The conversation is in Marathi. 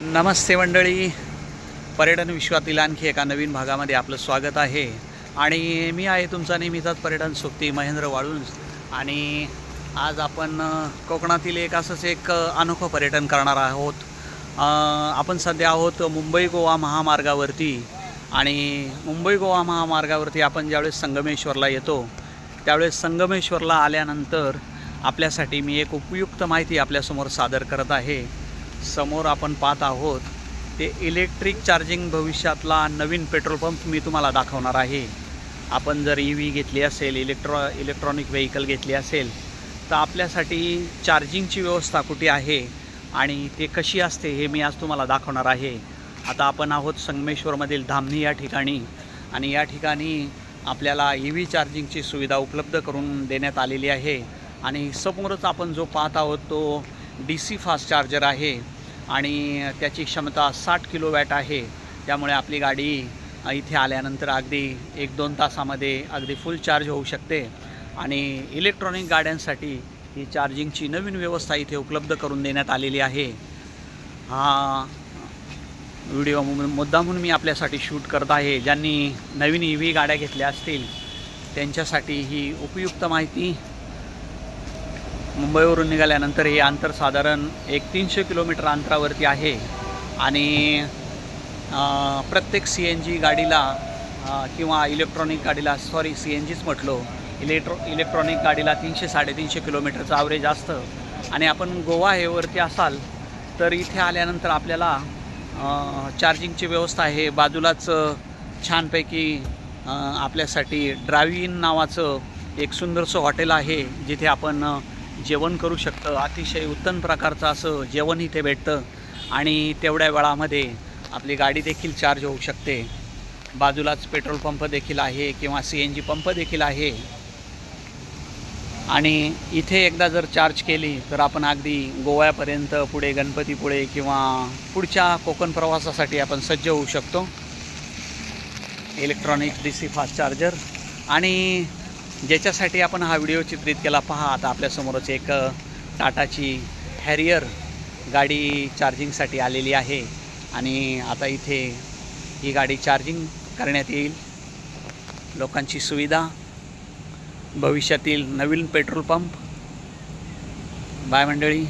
नमस्ते मंडळी, पर्यटन विश्वातील आणखी एका नवीन भागामध्ये आपलं स्वागत आहे। आणि मी आहे तुमचा नेहमीचाच पर्यटन सोबती महेंद्र वाळुंज। आणि आज आपण कोकणातील असंच एक अनोखं पर्यटन करणार आहोत। आपण सध्या आहोत मुंबई गोवा महामार्गावरती। आणि मुंबई गोवा महामार्गावरती आपण ज्यावेळेस संगमेश्वरला येतो त्यावेळेस संगमेश्वरला आल्यानंतर आपल्यासाठी मी एक उपयुक्त माहिती आपल्यासमोर सादर करत आहे। समोर आपण पाहत आहोत ते इलेक्ट्रिक चार्जिंग भविष्यातला नवीन पेट्रोल पंप मी तुम्हाला दाखवणार आहे। आपण जर EV घेतली असेल, इलेक्ट्रॉनिक व्हेकल घेतली असेल तर आपल्यासाठी चार्जिंगची व्यवस्था कुठे आहे आणि ते कशी असते हे मी आज तुम्हाला दाखवणार आहे। आता आपण आहोत संगमेश्वरमधील धामणी या ठिकाणी। आणि या ठिकाणी आपल्याला EV चार्जिंगची सुविधा उपलब्ध करून देण्यात आलेली आहे। आणि समोरच आपण जो पाहत आहोत तो DC फास्ट चार्जर आहे आणि त्याची क्षमता 60 किलोवॅट आहे। त्यामुळे आपली गाडी इथे आल्यानंतर अगदी 1-2 तासामध्ये अगदी फुल चार्ज होऊ शकते। आणि इलेक्ट्रॉनिक गाड्यांसाठी ही चार्जिंगची नवीन व्यवस्था इथे उपलब्ध करून देण्यात आलेली आहे। हा व्हिडिओ मुद्दामून मी आपल्यासाठी शूट करत आहे। ज्यांनी नवीन EV गाड्या घेतल्या असतील त्यांच्यासाठी ही उपयुक्त माहिती। मुंबईवरून निघाल्यानंतर हे अंतर साधारण 300 किलोमीटर अंतरावरती आहे। आणि प्रत्येक CNG गाडीला किंवा इलेक्ट्रॉनिक गाडीला CNGच म्हटलो, इलेक्ट्रॉनिक गाडीला 300-350 किलोमीटरचं ॲव्हरेज असतं। आणि आपण गोवा हेवरती असाल तर इथे आल्यानंतर आपल्याला चार्जिंगची व्यवस्था आहे। बाजूलाच छानपैकी आपल्यासाठी ड्राइव्ह इन नावाचं एक सुंदरसं हॉटेल आहे जिथे आपण जेवण करू शकतो। अतिशय उत्तम प्रकारचं असं जेवण इथे भेटतं आणि तेवढ्या वेळामध्ये आपली गाडी देखील चार्ज होऊ शकते। बाजूलाच पेट्रोल पंप देखील आहे किंवा CNG पंप देखील आहे। आणि इथे एकदा जर चार्ज केली तर आपण अगदी गोव्यापर्यंत, पुढे गणपतीपुळे किंवा पुढच्या कोकण प्रवासासाठी आपण सज्ज होऊ शकतो। इलेक्ट्रॉनिक DC फास्ट चार्जर आणि ज्याच्यासाठी आपण हा व्हिडिओ चित्रित केला पहा। आता आपल्यासमोरच एक टाटाची हॅरियर गाडी चार्जिंगसाठी आलेली आहे। आणि आता इथे ही गाडी चार्जिंग करण्यात येईल। लोकांची सुविधा, भविष्यातील नवीन पेट्रोल पंप। बाय मंडळी।